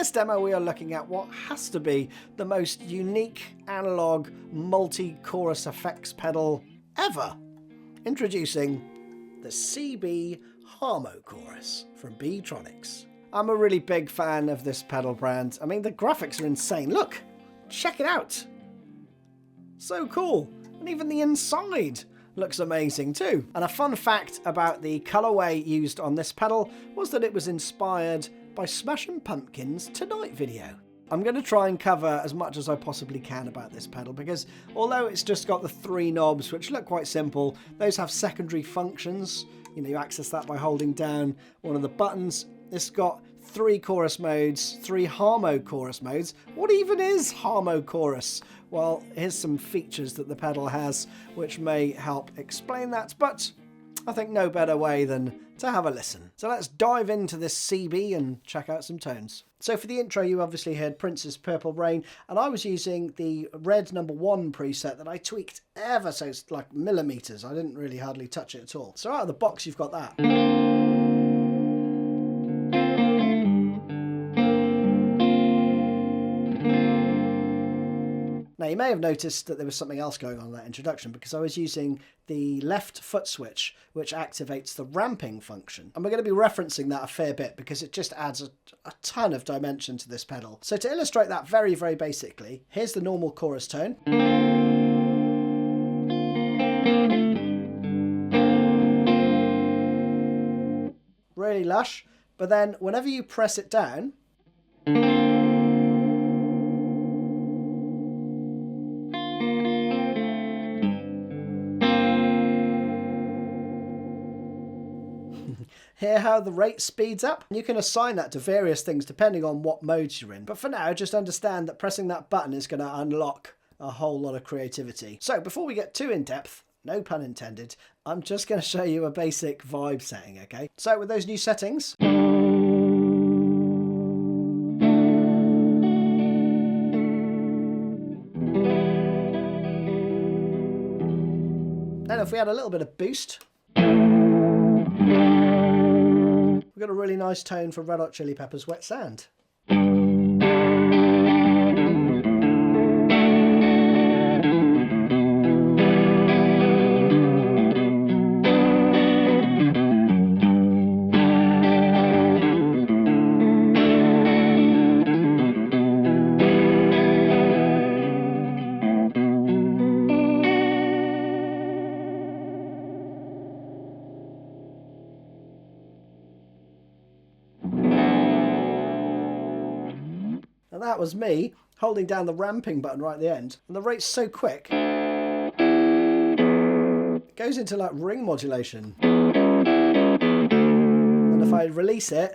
this demo we are looking at what has to be the most unique analog multi-chorus effects pedal ever. Introducing the Seabee Harmochorus from Beetronics. I'm a really big fan of this pedal brand. I mean, the graphics are insane. Look, check it out. So cool. And even the inside looks amazing too. And a fun fact about the colorway used on this pedal was that it was inspired by Smashing Pumpkins' Tonight video. I'm going to try and cover as much as I possibly can about this pedal because although it's just got the 3 knobs, which look quite simple, those have secondary functions. You know, you access that by holding down one of the buttons. It's got 3 chorus modes, 3 Harmochorus modes. What even is Harmochorus? Well, here's some features that the pedal has which may help explain that, but I think no better way than to have a listen. So let's dive into this Seabee and check out some tones. So for the intro, you obviously heard Prince's Purple Rain, and I was using the red #1 preset that I tweaked ever so like millimeters. I didn't really hardly touch it at all. So out of the box, you've got that. Now you may have noticed that there was something else going on in that introduction because I was using the left foot switch which activates the ramping function. And we're going to be referencing that a fair bit because it just adds a ton of dimension to this pedal. So to illustrate that very, very basically, here's the normal chorus tone. Really lush, but then whenever you press it down, hear how the rate speeds up? You can assign that to various things depending on what modes you're in. But for now, just understand that pressing that button is going to unlock a whole lot of creativity. So before we get too in depth, no pun intended, I'm just going to show you a basic vibe setting, okay? So with those new settings, then if we add a little bit of boost, we've got a really nice tone for Red Hot Chili Peppers' Wet Sand. And that was me holding down the ramping button right at the end. And the rate's so quick, it goes into like ring modulation. And if I release it,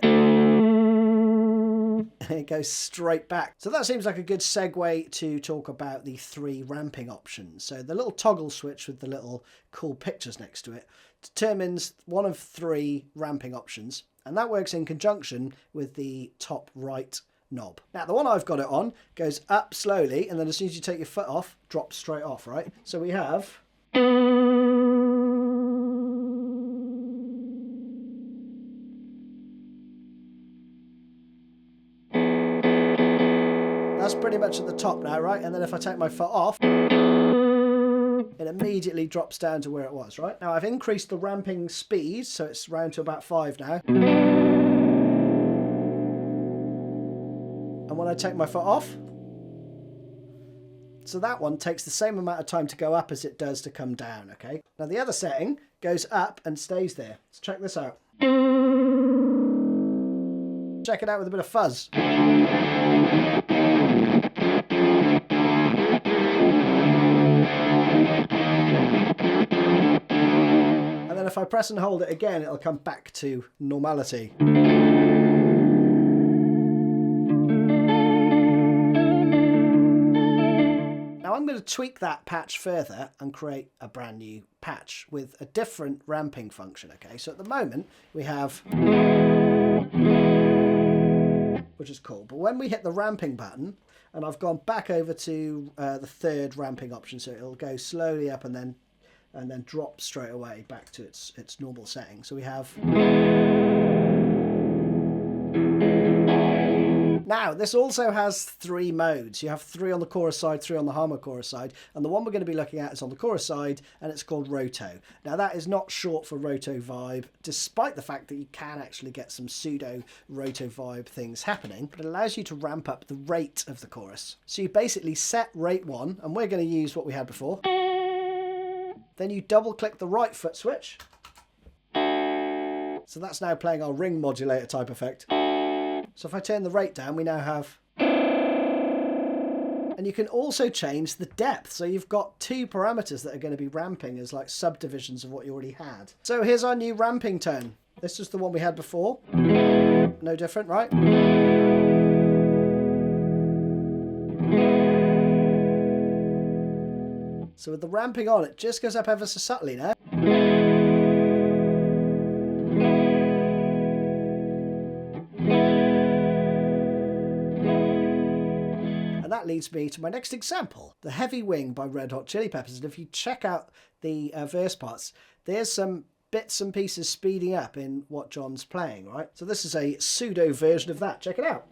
it goes straight back. So that seems like a good segue to talk about the 3 ramping options. So the little toggle switch with the little cool pictures next to it determines one of 3 ramping options. And that works in conjunction with the top right knob. Now the one I've got it on goes up slowly and then as soon as you take your foot off, drops straight off, right? So we have that's pretty much at the top now, right? And then if I take my foot off, it immediately drops down to where it was, right? Now I've increased the ramping speed, so it's round to about 5 now. And when I take my foot off, so that one takes the same amount of time to go up as it does to come down, okay? Now the other setting goes up and stays there. Let's check this out. Check it out with a bit of fuzz. And then if I press and hold it again, it'll come back to normality. I'm going to tweak that patch further and create a brand new patch with a different ramping function, okay? So at the moment we have, which is cool, but when we hit the ramping button, and I've gone back over to the 3rd ramping option, so it'll go slowly up and then drop straight away back to its normal setting. So we have Now, this also has 3 modes. You have 3 on the chorus side, 3 on the Harmochorus side, and the one we're going to be looking at is on the chorus side, and it's called Roto. Now, that is not short for Roto Vibe, despite the fact that you can actually get some pseudo Roto Vibe things happening, but it allows you to ramp up the rate of the chorus. So you basically set rate 1, and we're going to use what we had before. Then you double click the right foot switch. So that's now playing our ring modulator type effect. So if I turn the rate down, we now have... And you can also change the depth. So you've got 2 parameters that are going to be ramping as like subdivisions of what you already had. So here's our new ramping tone. This is the one we had before. No different, right? So with the ramping on, it just goes up ever so subtly now. And that leads me to my next example, The Heavy Wing by Red Hot Chili Peppers. And if you check out the verse parts, there's some bits and pieces speeding up in what John's playing, right? So this is a pseudo version of that. Check it out.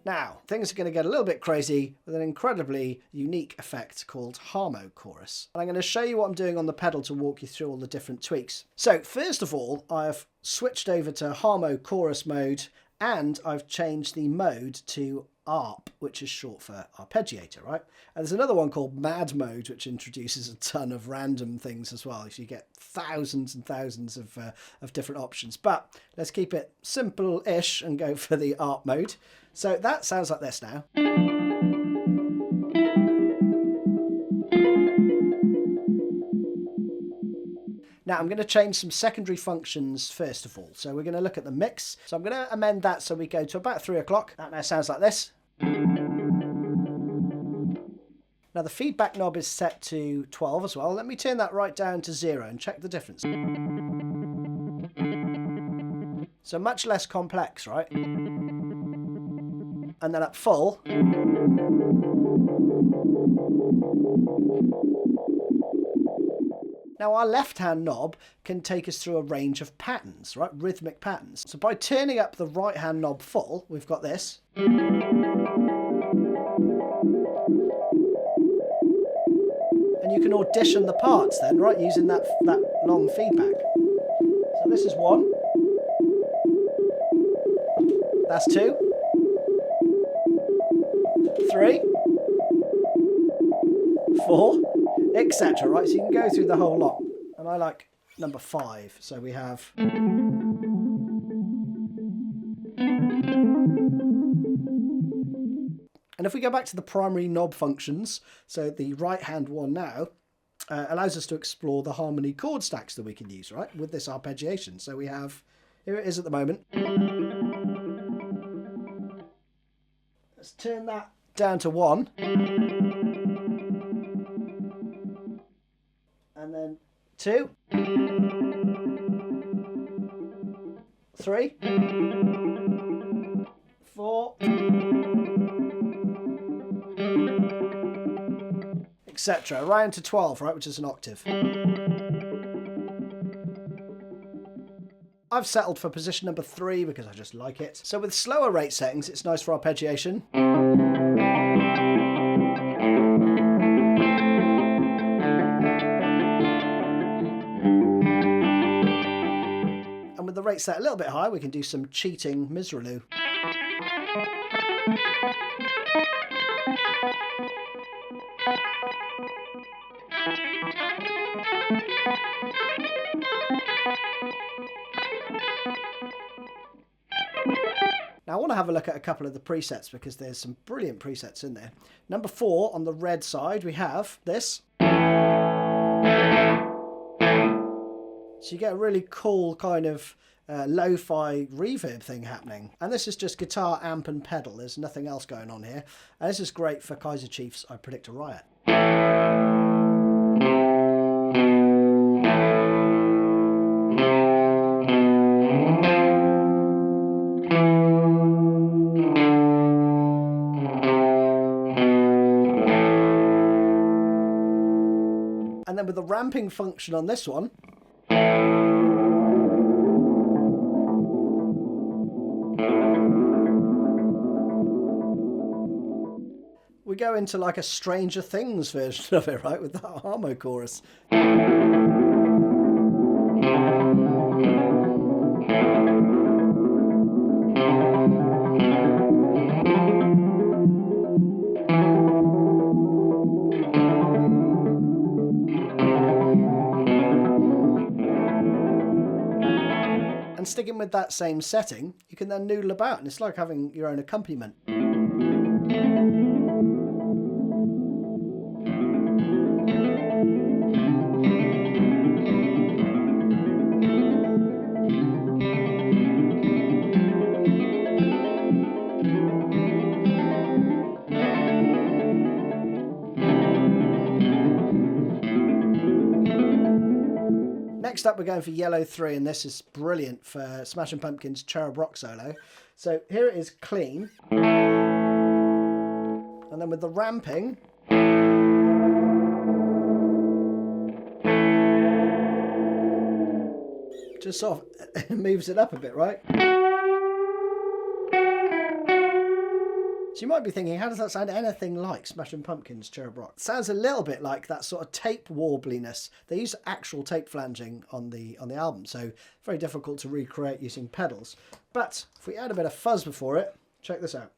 Now, things are going to get a little bit crazy with an incredibly unique effect called Harmochorus. And I'm going to show you what I'm doing on the pedal to walk you through all the different tweaks. So, first of all, I've switched over to Harmochorus mode and I've changed the mode to ARP, which is short for arpeggiator, right? And there's another one called Mad Mode, which introduces a ton of random things as well. So you get thousands and thousands of different options. But let's keep it simple-ish and go for the ARP mode. So that sounds like this now. Now I'm going to change some secondary functions first of all. So we're going to look at the mix. So I'm going to amend that so we go to about 3 o'clock. That now sounds like this. Now the feedback knob is set to 12 as well. Let me turn that right down to 0 and check the difference. So much less complex, right? And then at full. Now our left-hand knob can take us through a range of patterns, right? Rhythmic patterns. So by turning up the right-hand knob full, we've got this. And you can audition the parts then, right? Using that long feedback. So this is 1. That's 2. 3. 4. Etc. Right, so you can go through the whole lot. And I like number 5. So we have... And if we go back to the primary knob functions, so the right-hand one now allows us to explore the harmony chord stacks that we can use, right, with this arpeggiation. So we have... Here it is at the moment. Let's turn that down to 1. And then 2, 3, 4, etc. Around to 12, right, which is an octave. I've settled for position number 3 because I just like it. So with slower rate settings, it's nice for arpeggiation. And with the rate set a little bit high, we can do some cheating Misraloo. Now I want to have a look at a couple of the presets because there's some brilliant presets in there. Number 4 on the red side we have this. So So you get a really cool kind of lo-fi reverb thing happening. And this is just guitar, amp and pedal. There's nothing else going on here. And this is great for Kaiser Chiefs I Predict a Riot. And then with the ramping function on this one, we go into like a Stranger Things version of it, right, with that Harmochorus. And sticking with that same setting, you can then noodle about, and it's like having your own accompaniment. Next up, we're going for Yellow 3, and this is brilliant for Smashing Pumpkins' Cherub rock solo. So here it is clean, and then with the ramping, just sort of moves it up a bit, right? So you might be thinking, how does that sound anything like Smashing Pumpkins' Cherub Rock? It sounds a little bit like that sort of tape warbliness. They use actual tape flanging on the album, so very difficult to recreate using pedals. But if we add a bit of fuzz before it, check this out.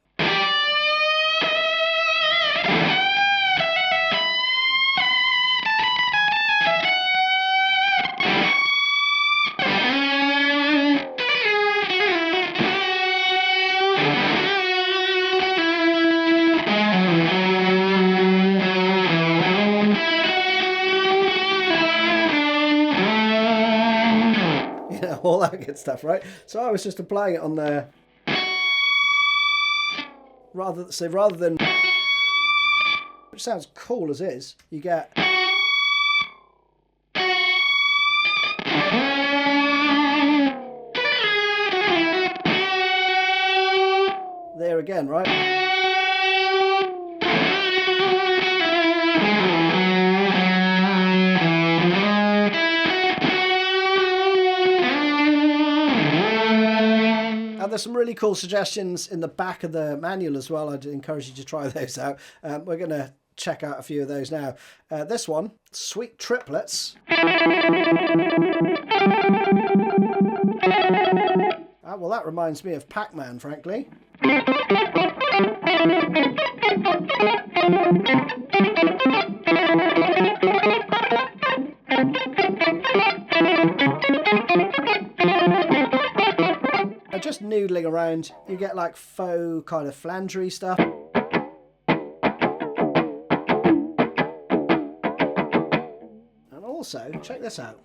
All that good stuff, right? So I was just applying it on there, rather than, which sounds cool as is, you get there again, right? There's some really cool suggestions in the back of the manual as well. I'd encourage you to try those out. We're going to check out a few of those now. This one, Sweet Triplets. Well, that reminds me of Pacman, frankly. Just noodling around, you get like faux kind of flangery stuff. And also, check this out.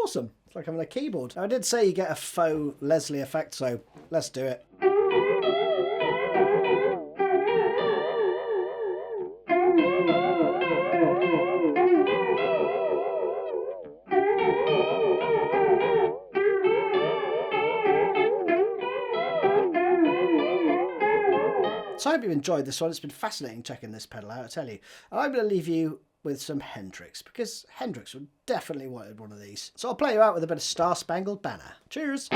Awesome. It's like having a keyboard. Now, I did say you get a faux Leslie effect, so let's do it. So I hope you enjoyed this one. It's been fascinating checking this pedal out, I tell you. And I'm going to leave you with some Hendrix, because Hendrix would definitely wanted one of these. So I'll play you out with a bit of Star Spangled Banner. Cheers!